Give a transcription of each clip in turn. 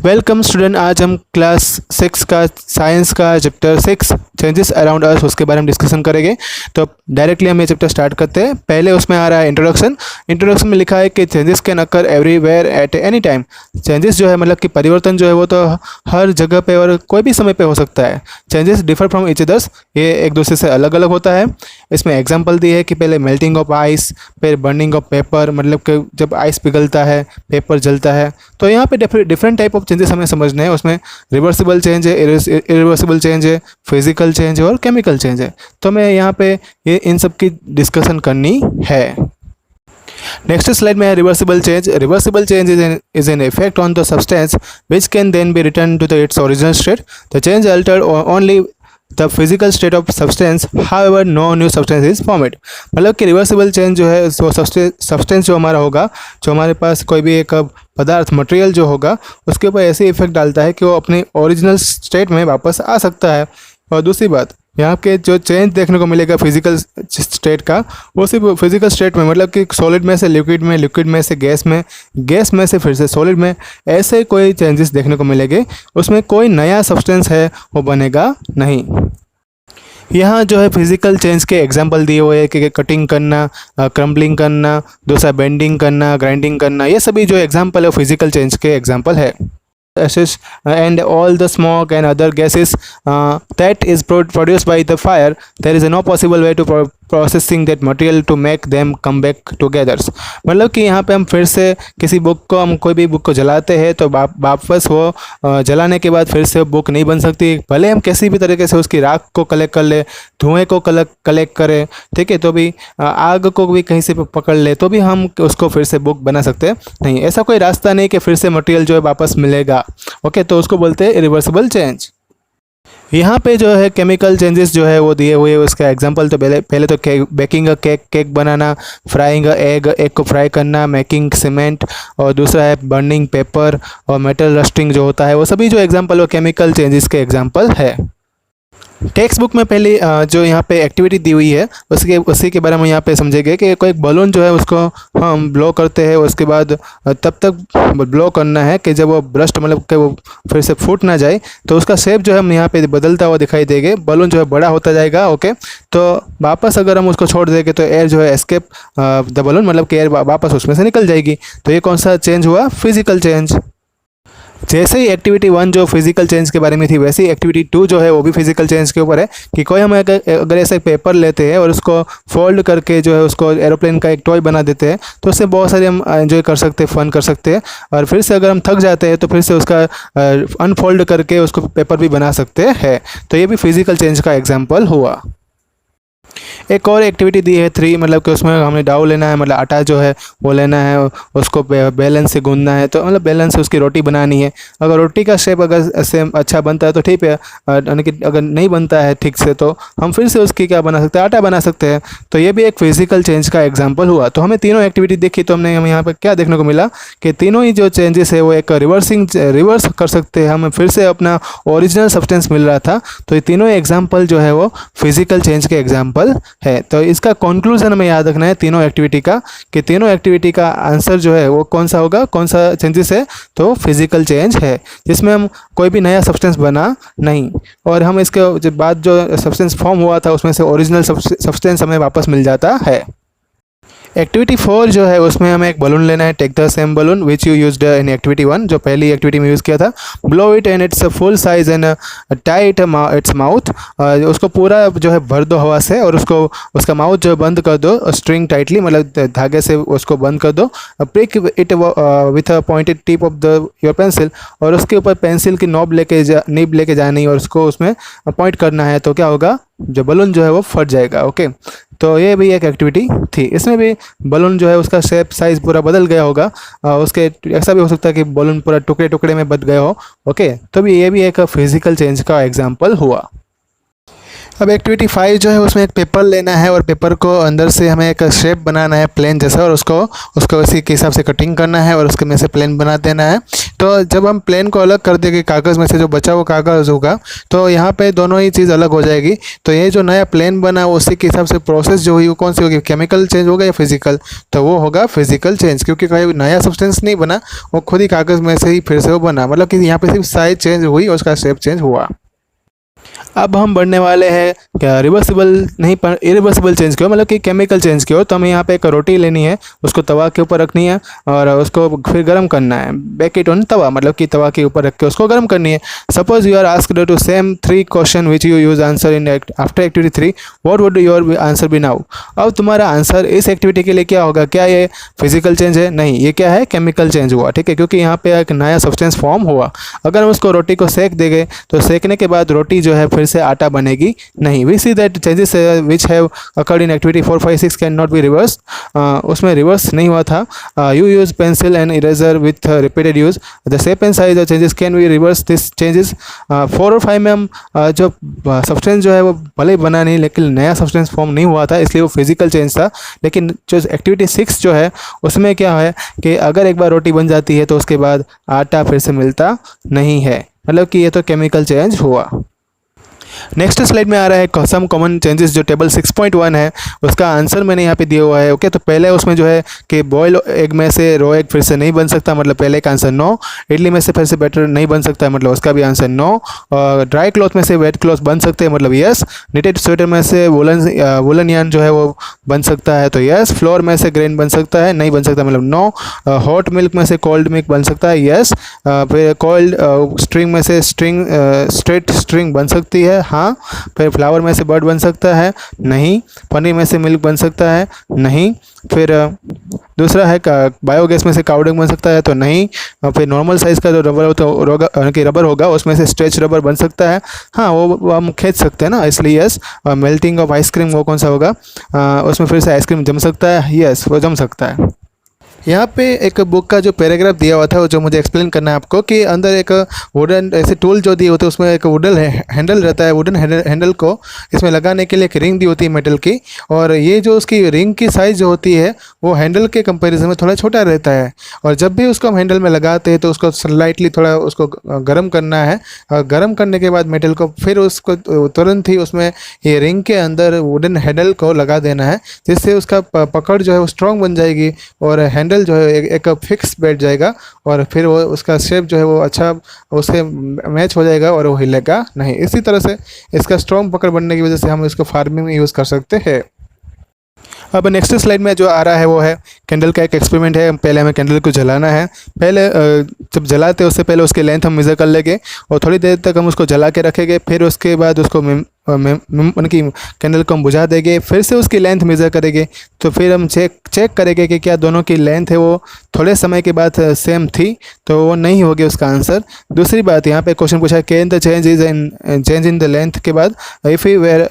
Welcome student. आज हम class 6 का साइंस का चैप्टर 6 चेंजेस अराउंड अस उसके बारे में डिस्कशन करेंगे। तो डायरेक्टली हम ये चैप्टर स्टार्ट करते हैं। पहले उसमें आ रहा है इंट्रोडक्शन। इंट्रोडक्शन में लिखा है कि changes can occur everywhere at any time. Changes जो है मतलब कि परिवर्तन जो है वो तो हर जगह पे और कोई भी समय पे हो सकता है। Changes differ from each others, ये एक दूसरे से अलग अलग होता है। इसमें एग्जाम्पल दी है कि पहले मेल्टिंग ऑफ आइस, फिर बर्निंग ऑफ पेपर, मतलब कि जब आइस पिघलता है, पेपर जलता है। तो यहाँ पे डिफरेंट टाइप ऑफ चेंजेस हमें समझने हैं। उसमें रिवर्सिबल चेंज है, इरिवर्सिबल चेंज है, फिजिकल चेंज है और केमिकल चेंज है। तो मैं यहाँ पे ये इन सब की डिस्कशन करनी है। नेक्स्ट स्लाइड में है reversible change. Reversible change is an effect on the substance which can then be return to the its original state. The change alter only the physical state of substance, however no new substance is formed. मतलब कि reversible change जो है वो substance जो हमारा होगा, जो हमारे पास कोई भी एक पदार्थ मटेरियल जो होगा उसके ऊपर ऐसे इफेक्ट डालता है कि वो अपने ओरिजिनल स्टेट में वापस आ सकता है। और दूसरी बात, यहाँ के जो चेंज देखने को मिलेगा फिजिकल स्टेट का, वो सिर्फ फिजिकल स्टेट में, मतलब कि सॉलिड में से लिक्विड में, लिक्विड में से गैस में, गैस में से फिर से सॉलिड में, ऐसे कोई चेंजेस देखने को मिलेंगे। उसमें कोई नया सब्सटेंस है वो बनेगा नहीं। यहाँ जो है फिजिकल चेंज के एग्जांपल दिए हुए हैं कि कटिंग करना, क्रम्बलिंग करना, दूसरा बेंडिंग करना, ग्राइंडिंग करना, ये सभी जो एग्जांपल है फिजिकल चेंज के एग्जांपल है। Ashes and all the smoke and other gases that is produced by the fire, there is no possible way to processing that material to make them come back together। मतलब कि यहाँ पे हम फिर से किसी बुक को, हम कोई भी बुक को जलाते हैं तो वापस वो जलाने के बाद फिर से वो बुक नहीं बन सकती। भले हम किसी भी तरीके से उसकी राख को कलेक्ट कर ले, धुएँ को कलेक्ट करें, ठीक है, तो भी आग को भी कहीं से पकड़ ले तो भी हम उसको फिर से बुक बना सकते नहीं। ऐसा कोई रास्ता नहीं कि फिर से मटेरियल जो है वापस मिलेगा। ओके, तो उसको बोलते हैं इरिवर्सिबल चेंज। यहाँ पे जो है केमिकल चेंजेस जो है वो दिए हुए, उसका एग्जांपल तो पहले तो बेकिंग अ केक बनाना, फ्राइंग अ एग को फ्राई करना, मेकिंग सीमेंट, और दूसरा है बर्निंग पेपर और मेटल रस्टिंग जो होता है। वो सभी जो एग्जांपल वो केमिकल चेंजेस के एग्जांपल है। टेक्स्ट बुक में पहले जो यहाँ पे एक्टिविटी दी हुई है उसी के बारे में यहाँ पे समझेंगे कि कोई बलून जो है उसको हम ब्लो करते हैं, उसके बाद तब तक ब्लो करना है कि जब वो ब्रस्ट, मतलब कि वो फिर से फूट ना जाए। तो उसका शेप जो है हम यहाँ पे बदलता हुआ दिखाई देंगे, बलून जो है बड़ा होता जाएगा। ओके, तो वापस अगर हम उसको छोड़ देंगे तो एयर जो है एस्केप द बलून, मतलब कि एयर वापस उसमें से निकल जाएगी। तो ये कौन सा चेंज हुआ? Physical change. जैसे ही एक्टिविटी 1 जो फिजिकल चेंज के बारे में थी, वैसे ही एक्टिविटी 2 जो है वो भी फिजिकल चेंज के ऊपर है कि कोई हम अगर ऐसे पेपर लेते हैं और उसको फोल्ड करके जो है उसको एरोप्लेन का एक टॉय बना देते हैं तो उससे बहुत सारे हम एंजॉय कर सकते हैं, फन कर सकते हैं। और फिर से अगर हम थक जाते हैं तो फिर से उसका अनफोल्ड करके उसको पेपर भी बना सकते हैं। तो ये भी फिजिकल चेंज का एग्जाम्पल हुआ। एक और एक्टिविटी दी है 3, मतलब कि उसमें हमें डाउ लेना है, मतलब आटा जो है वो लेना है, उसको बेलन से गूंदना है। तो मतलब बेलन से उसकी रोटी बनानी है। अगर रोटी का शेप अगर सेम अच्छा बनता है तो ठीक है, अगर नहीं बनता है ठीक से तो हम फिर से उसकी क्या बना सकते हैं? आटा बना सकते हैं। तो ये भी एक फिजिकल चेंज का एग्जाम्पल हुआ। तो हमें तीनों एक्टिविटी देखी तो हम यहाँ पर क्या देखने को मिला कि तीनों ही जो चेंजेस है वो एक रिवर्स कर सकते हैं। हमें फिर से अपना ओरिजिनल सब्सटेंस मिल रहा था। तो ये तीनों एग्जाम्पल जो है वो फिजिकल चेंज के एग्जाम्पल है। तो इसका कंक्लूजन हमें याद रखना है तीनों एक्टिविटी का, कि तीनों एक्टिविटी का आंसर जो है वो कौन सा होगा, कौन सा चेंजेस है? तो फिजिकल चेंज है, जिसमें हम कोई भी नया सब्सटेंस बना नहीं, और हम इसके बाद जो सब्सटेंस फॉर्म हुआ था उसमें से ओरिजिनल सब्सटेंस हमें वापस मिल जाता है। एक्टिविटी 4 जो है उसमें हमें एक बलून लेना है। Take the same balloon which you used in activity 1, जो पहली एक्टिविटी में यूज़ किया था। Blow it and its full size and tight its mouth. उसको पूरा जो है भर दो हवा से, और उसका माउथ जो बंद कर दो स्ट्रिंग टाइटली, मतलब धागे से उसको बंद कर दो। Prick it with a pointed tip of the your pencil, और उसके ऊपर पेंसिल की नीब लेके जानी और उसको उसमें पॉइंट करना है। तो क्या होगा? जो बलून जो है वो फट जाएगा। ओके, तो ये भी एक एक्टिविटी थी। इसमें भी बलून जो है उसका शेप साइज़ पूरा बदल गया होगा। उसके ऐसा भी हो सकता है कि बलून पूरा टुकड़े टुकड़े में बच गया हो। ओके, तो भी ये भी एक फिजिकल चेंज का एग्जांपल हुआ। अब एक्टिविटी 5 जो है उसमें एक पेपर लेना है और पेपर को अंदर से हमें एक शेप बनाना है प्लेन जैसा, और उसको उसी के हिसाब से कटिंग करना है और उसके में से प्लेन बना देना है। तो जब हम प्लेन को अलग कर देंगे कागज़ में से, जो बचा हुआ कागज़ होगा, तो यहाँ पे दोनों ही चीज़ अलग हो जाएगी। तो ये जो नया प्लेन बना उसी के हिसाब से प्रोसेस जो हुई वो कौन सी होगी, केमिकल चेंज होगा या फिजिकल? तो वो होगा फिजिकल चेंज, क्योंकि कोई नया सब्सटेंस नहीं बना, वो खुद ही कागज़ में से ही फिर से वो बना, मतलब कि यहाँ पे सिर्फ साइज चेंज हुई और उसका शेप चेंज हुआ। अब हम बढ़ने वाले हैं क्या रिवर्सिबल नहीं पर इरिवर्सिबल चेंज की ओर, मतलब कि केमिकल चेंज की ओर। तो हमें यहाँ पे एक रोटी लेनी है, उसको तवा के ऊपर रखनी है और उसको फिर गर्म करना है। बेक इट ऑन तवा, मतलब कि तवा के ऊपर रख के उसको गर्म करनी है। Suppose you are asked to same 3 question which you use answer in after activity 3, what would your answer be now? अब तुम्हारा आंसर इस एक्टिविटी के लिए क्या होगा? क्या ये फिजिकल चेंज है? नहीं, ये क्या है, केमिकल चेंज हुआ। ठीक है, क्योंकि यहाँ पे एक नया सब्सटेंस फॉर्म हुआ। अगर हम उसको रोटी को सेक देंगे तो सेकने के बाद रोटी जो है फिर से आटा बनेगी नहीं। We see that changes which have occurred in activity 4, 5, 6 can not be reverse. उसमें रिवर्स नहीं हुआ था। You use pencil and eraser with repeated use, the shape and size of changes can be reverse this changes. 4 और 5 में हम जो substance जो है वो भले बना नहीं, लेकिन नया सब्सटेंस फॉर्म नहीं हुआ था, इसलिए वो फिजिकल चेंज था। लेकिन जो एक्टिविटी 6 जो है उसमें क्या है कि अगर एक बार रोटी बन जाती है तो उसके बाद आटा फिर से मिलता नहीं है, मतलब कि ये तो केमिकल चेंज हुआ। नेक्स्ट स्लाइड में आ रहा है सम कॉमन चेंजेस, जो टेबल 6.1 है उसका आंसर मैंने यहाँ पे दिया हुआ है। ओके, तो पहले उसमें जो है कि बॉयल एग में से रो एग फिर से नहीं बन सकता, मतलब पहले का आंसर नो। इडली में से फिर से बैटर नहीं बन सकता है, मतलब उसका भी आंसर नो। और ड्राई क्लॉथ में से वेट क्लॉथ बन सकते हैं, मतलब यस। निटेड स्वेटर में से वुलन यार्न जो है वो बन सकता है, तो यस। फ्लोर में से ग्रेन बन सकता है, नहीं बन सकता, मतलब नो। हॉट मिल्क में से कोल्ड मिल्क बन सकता है, यस। फिर कोल्ड स्ट्रिंग में से स्ट्रेट स्ट्रिंग बन सकती है, हाँ। फिर फ्लावर में से बर्ड बन सकता है, नहीं। पनीर में से मिल्क बन सकता है, नहीं। फिर दूसरा है बायोगैस में से काउडंग बन सकता है, तो नहीं। फिर नॉर्मल साइज़ का जो रबर होगा उसमें से स्ट्रेच रबर बन सकता है, हाँ, वो हम खींच सकते हैं ना, इसलिए यस। और मेल्टिंग ऑफ आइसक्रीम वो कौन सा होगा, उसमें फिर से आइसक्रीम जम सकता है, यस, वो जम सकता है। यहाँ पे एक बुक का जो पैराग्राफ दिया हुआ था जो मुझे एक्सप्लेन करना है आपको, कि अंदर एक वुडन ऐसे टूल जो दिए होते हैं उसमें एक वुडन हैंडल रहता है। वुडन हैंडल को इसमें लगाने के लिए एक रिंग दी होती है मेटल की, और ये जो उसकी रिंग की साइज़ जो होती है वो हैंडल के कंपैरिजन में थोड़ा छोटा रहता है। और जब भी उसको हम हैंडल में लगाते हैं तो उसको स्लाइटली थोड़ा उसको गर्म करना है, और गर्म करने के बाद मेटल को फिर उसको तुरंत ही उसमें ये रिंग के अंदर वुडन हैंडल को लगा देना है, जिससे उसका पकड़ जो है वो स्ट्रॉन्ग बन जाएगी और हैंडल जो है एक फिक्स बैठ जाएगा, और फिर वो उसका शेप जो है वो अच्छा उससे मैच हो जाएगा और वो हिलेगा नहीं। इसी तरह से इसका स्ट्रॉन्ग पकड़ बनने की वजह से हम इसको फार्मिंग में यूज़ कर सकते हैं। अब नेक्स्ट स्लाइड में जो आ रहा है वो है कैंडल का एक एक्सपेरिमेंट है। पहले हमें कैंडल को जलाना है। पहले जब जलाते हैं उससे पहले उसकी लेंथ हम मेज़र कर लेंगे और थोड़ी देर तक हम उसको जला के रखेंगे। फिर उसके बाद उसको मतलब कि कैंडल को हम बुझा देंगे, फिर से उसकी लेंथ मेज़र करेंगे। तो फिर हम चेक करेंगे कि क्या दोनों की लेंथ है वो थोड़े समय के बाद सेम थी, तो वो नहीं होगी उसका आंसर। दूसरी बात, यहाँ पे क्वेश्चन पूछा can the change in the length के बाद if you were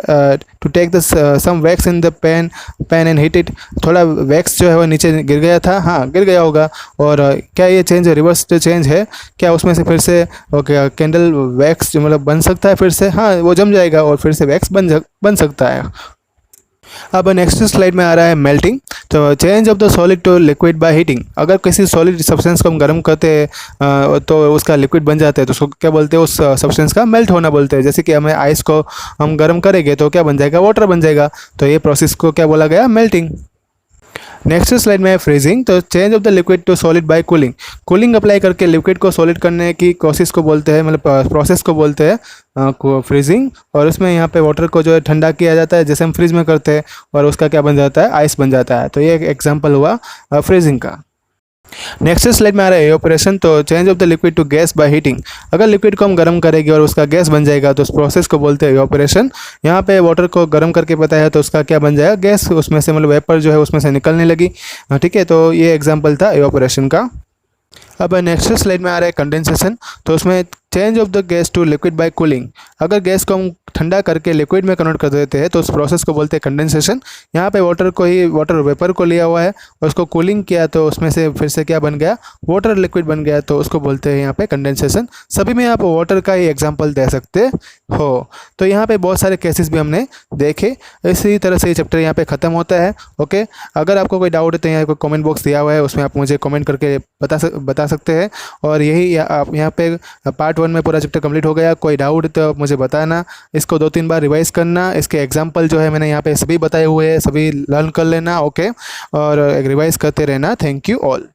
to take the some wax in the pan and heat it, थोड़ा वैक्स जो है वो नीचे गिर गया था, हाँ गिर गया होगा। और क्या ये चेंज रिवर्स चेंज है? क्या उसमें से फिर से कैंडल वैक्स जो मतलब बन सकता है फिर से? हाँ, वो जम जाएगा और फिर से वैक्स बन सकता है। अब नेक्स्ट स्लाइड में आ रहा है मेल्टिंग। तो change of the solid to liquid by heating. अगर किसी सॉलिड सब्सटेंस को हम गर्म करते हैं तो उसका लिक्विड बन जाता है, तो उसको क्या बोलते हैं? उस सब्सटेंस का मेल्ट होना बोलते हैं। जैसे कि हमें आइस को हम गर्म करेंगे तो क्या बन जाएगा? वाटर बन जाएगा। तो ये प्रोसेस को क्या बोला गया? मेल्टिंग। नेक्स्ट स्लाइड में है फ्रीजिंग। तो change of the liquid to solid by cooling. Cooling apply करके लिक्विड को सॉलिड करने की कोशिश को बोलते हैं, मतलब प्रोसेस को बोलते हैं फ्रीजिंग। और उसमें यहाँ पे वाटर को जो है ठंडा किया जाता है जैसे हम फ्रिज में करते हैं, और उसका क्या बन जाता है? आइस बन जाता है। तो ये एक एग्जाम्पल हुआ फ्रीजिंग का। नेक्स्ट स्लाइड में आ रहा है एवापोरेशन। तो change of the liquid to gas by heating. अगर लिक्विड को हम गर्म करेंगे और उसका गैस बन जाएगा तो उस प्रोसेस को बोलते हैं एवापोरेशन। यहाँ पे वाटर को गर्म करके बताया तो उसका क्या बन जाएगा? गैस, उसमें से मतलब वेपर जो है उसमें से निकलने लगी। ठीक है, तो ये एग्जाम्पल था एवापोरेशन का। अब नेक्स्ट स्लाइड में आ रहा है कंडेंसेशन। तो उसमें change of the gas to liquid by cooling. अगर गैस को हम ठंडा करके लिक्विड में कन्वर्ट कर देते हैं तो उस प्रोसेस को बोलते हैं कंडेंसेशन। यहाँ पे वाटर वेपर को लिया हुआ है और उसको कूलिंग किया तो उसमें से फिर से क्या बन गया, वाटर लिक्विड बन गया, तो उसको बोलते हैं यहाँ पे कंडेंसेशन। सभी में आप वाटर का ही एग्जांपल दे सकते हो। तो यहाँ पे बहुत सारे केसेस भी हमने देखे। इसी तरह से ये चैप्टर यहाँ पे ख़त्म होता है। ओके, अगर आपको कोई डाउट है तो यहाँ कोई कमेंट बॉक्स दिया हुआ है, उसमें आप मुझे कमेंट करके बता सकते हैं। और यही आप यहाँ पे पार्ट 1 में पूरा चैप्टर कंप्लीट हो गया। कोई डाउट तो आप मुझे बताना, इसको 2-3 बार रिवाइज करना, इसके एग्जाम्पल जो है मैंने यहाँ पे सभी बताए हुए हैं, सभी लर्न कर लेना। ओके, और रिवाइज करते रहना। Thank you all.